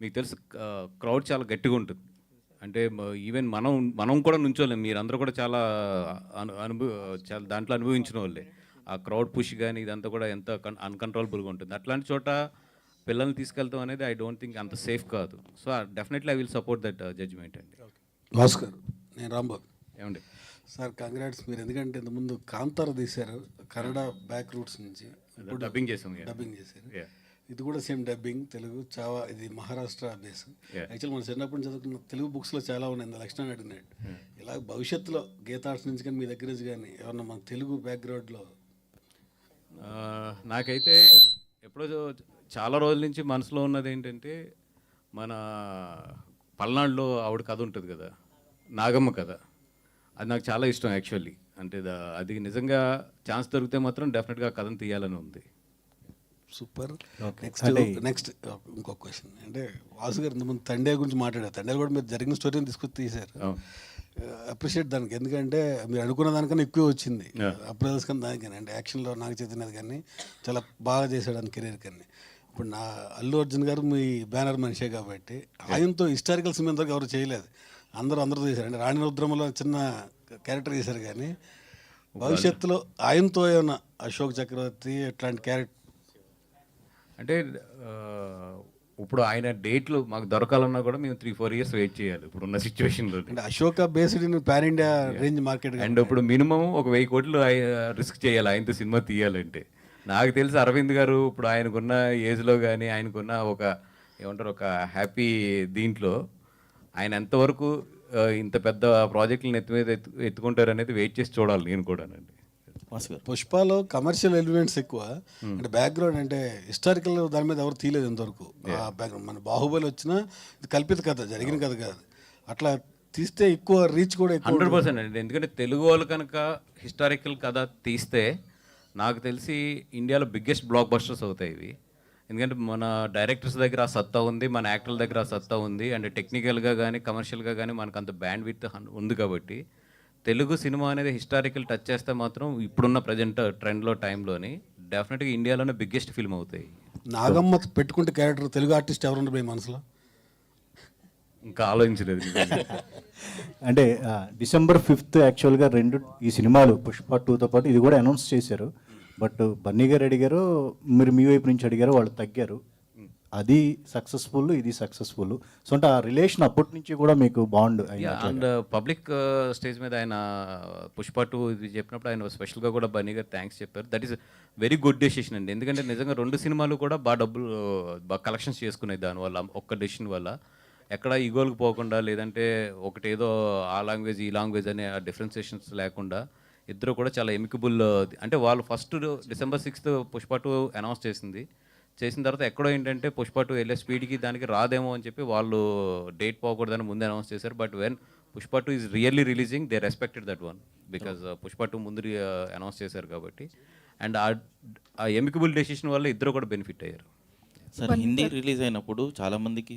మీకు తెలుసు క్రౌడ్ చాలా గట్టిగా ఉంటుంది. అంటే ఈవెన్ మనం మనం కూడా నుంచోలేం. మీరందరూ కూడా చాలా చాలా దాంట్లో అనుభవించిన వాళ్ళే. ఆ క్రౌడ్ పుష్ గాని ఇదంతా కూడా ఎంత అన్‌కంట్రోలబుల్‌గా ఉంటుంది. అట్లాంటి చోట పిల్లల్ని తీసుకెళ్తాం అనేది ఐ డోంట్ థింక్ అంత సేఫ్ కాదు. So, definitely I will support that judgement అండి. భాస్కర్, నేను రాంబాబు. ఏవండి? సార్ కంగ్రాట్స్, మీరు ఎందుకంటే ఇంతకుముందు కాంతార తీశారు కన్నడ బ్యాక్ రూట్స్ నుంచి, ఇప్పుడు డబ్బింగ్ చేసాం. డబ్బింగ్ చేశారు. Yeah. ఇది కూడా సేమ్ డబ్బింగ్ తెలుగు చావా, ఇది మహారాష్ట్ర బేస్. Yeah. యాక్చువల్ మనం చిన్నప్పటి నుంచి చదువుకున్న తెలుగు బుక్స్లో చాలా ఉన్నాయి, లక్షణాన్ని అడిగినాడు. ఇలా భవిష్యత్తులో గీతార్ట్స్ నుంచి కానీ మీ దగ్గర నుంచి కానీ ఏమన్నా మన తెలుగు బ్యాక్గ్రౌండ్లో? నాకైతే ఎప్పుడో చాలా రోజుల నుంచి మనసులో ఉన్నది ఏంటంటే, మన పల్నాడులో ఆవిడ కథ ఉంటుంది కదా, నాగమ్మ కథ. అది నాకు చాలా ఇష్టం యాక్చువల్లీ. అంటే అది నిజంగా ఛాన్స్ దొరికితే మాత్రం డెఫినెట్గా ఆ కథను తీయాలని ఉంది. సూపర్. నెక్స్ట్ ఇంకొక క్వశ్చన్, అంటే వాసు గారు ఇంతకుముందు తండే గురించి మాట్లాడారు. తండేలు కూడా మీరు జరిగిన స్టోరీని తీసుకొచ్చి తీశారు. అప్రిషియేట్ దానికి, ఎందుకంటే మీరు అనుకున్న దానికన్నా ఎక్కువ వచ్చింది. అప్రైజల్స్ కానీ దానికని, అంటే యాక్షన్లో నాకు చెందినది కానీ చాలా బాగా చేశాడు అని కెరీర్ కానీ. ఇప్పుడు నా అల్లు అర్జున్ గారు మీ బ్యానర్ మనిషే కాబట్టి ఆయనతో హిస్టారికల్ సినిమా ఇంతవరకు ఎవరు చేయలేదు. అందరూ చేశారు. అంటే రాణి రుద్రమలో చిన్న క్యారెక్టర్ చేశారు, కానీ భవిష్యత్తులో ఆయనతో ఏమన్నా అశోక్ చక్రవర్తి ఇట్లాంటి క్యారెక్టర్ అంటే ఇప్పుడు ఆయన డేట్లు మాకు దొరకాలన్నా కూడా మేము 3-4 ఇయర్స్ వెయిట్ చేయాలి ఇప్పుడున్న సిచ్యువేషన్లో. అంటే Ashoka based in pan India range market. And ఇప్పుడు మినిమం ఒక 1000 కోట్లు రిస్క్ చేయాలి ఆయనతో సినిమా తీయాలంటే. నాకు తెలిసి అరవింద్ గారు ఇప్పుడు ఆయనకున్న ఏజ్లో కానీ ఆయనకున్న ఒక ఏమంటారు ఒక హ్యాపీ దీంట్లో ఆయన ఎంతవరకు ఇంత పెద్ద ప్రాజెక్టులను ఎత్తి మీద ఎత్తుకుంటారు అనేది వెయిట్ చేసి చూడాలి నేను కూడానండి. పుష్పలో కమర్షియల్ ఎలిమెంట్స్ ఎక్కువ, అంటే బ్యాక్గ్రౌండ్ అంటే హిస్టారికల్ దాని మీద ఎవరు తీయలేదు ఇంతవరకు. బ్యాక్గ్రౌండ్ మన బాహుబలి వచ్చినా ఇది కల్పిత కథ, జరిగిన కథ కాదు. అట్లా తీస్తే ఎక్కువ రీచ్ కూడా ఎక్కువ 100% అండి. ఎందుకంటే తెలుగు వాళ్ళు కనుక హిస్టారికల్ కథ తీస్తే నాకు తెలిసి ఇండియాలో బిగ్గెస్ట్ బ్లాక్ బస్టర్స్ అవుతాయి ఇవి. ఎందుకంటే మన డైరెక్టర్స్ దగ్గర ఆ సత్తా ఉంది, మన యాక్టర్ల దగ్గర ఆ సత్తా ఉంది, అండ్ టెక్నికల్గా కానీ కమర్షియల్గా కానీ మనకు అంత బ్యాండ్ విత్ ఉంది. కాబట్టి తెలుగు సినిమా అనేది హిస్టారికల్ టచ్ చేస్తే మాత్రం ఇప్పుడున్న ప్రజెంట్ ట్రెండ్లో టైంలోని డెఫినెట్గా ఇండియాలోనే బిగ్గెస్ట్ ఫిల్మ్ అవుతాయి. నాగమ్మ పెట్టుకుంటే క్యారెక్టర్ తెలుగు ఆర్టిస్ట్ ఎవరుండే మీ మనసులో? ఇంకా ఆలోచించలేదు. అంటే December 5th యాక్చువల్గా ఈ సినిమాలు పుష్ప 2తో పాటు ఇది కూడా అనౌన్స్ చేశారు. బట్ బన్నీ గారు అడిగారు, మీరు మీ వైపు నుంచి అడిగారు, వాళ్ళు తగ్గారు. అది సక్సెస్ఫుల్, ఇది సక్సెస్ఫుల్. సో అంటే ఆ రిలేషన్ అప్పటి నుంచి కూడా మీకు బాండ్. అండ్ పబ్లిక్ స్టేజ్ మీద ఆయన పుష్ప 2 ఇది చెప్పినప్పుడు ఆయన స్పెషల్గా కూడా బన్నీ గారు థ్యాంక్స్ చెప్పారు. That is very good decision అండి. ఎందుకంటే నిజంగా 2 సినిమాలు కూడా బాగా కలెక్షన్స్ చేసుకున్నాయి దానివల్ల, ఒక్క డెసిషన్ వల్ల. ఎక్కడ ఈగోలకు పోకుండా, లేదంటే ఒకటేదో ఆ లాంగ్వేజ్ ఈ లాంగ్వేజ్ అనే ఆ డిఫరెన్సియేషన్స్ లేకుండా ఇద్దరు కూడా చాలా ఎమికబుల్. అంటే వాళ్ళు first December 6th Pushpa 2 announce చేసిన తర్వాత ఎక్కడో ఏంటంటే పుష్ప 2 వెళ్ళే స్పీడ్కి దానికి రాదేమో అని చెప్పి వాళ్ళు డేట్ పోకూడదని ముందే అనౌన్స్ చేశారు. But when Pushpa 2 is really releasing, they respected that one because Pushpa 2 ముందు అనౌన్స్ చేశారు కాబట్టి. అండ్ ఆ ఎమికబుల్ డెసిషన్ వల్ల ఇద్దరు కూడా బెనిఫిట్ అయ్యారు. సార్ హిందీ రిలీజ్ అయినప్పుడు చాలామందికి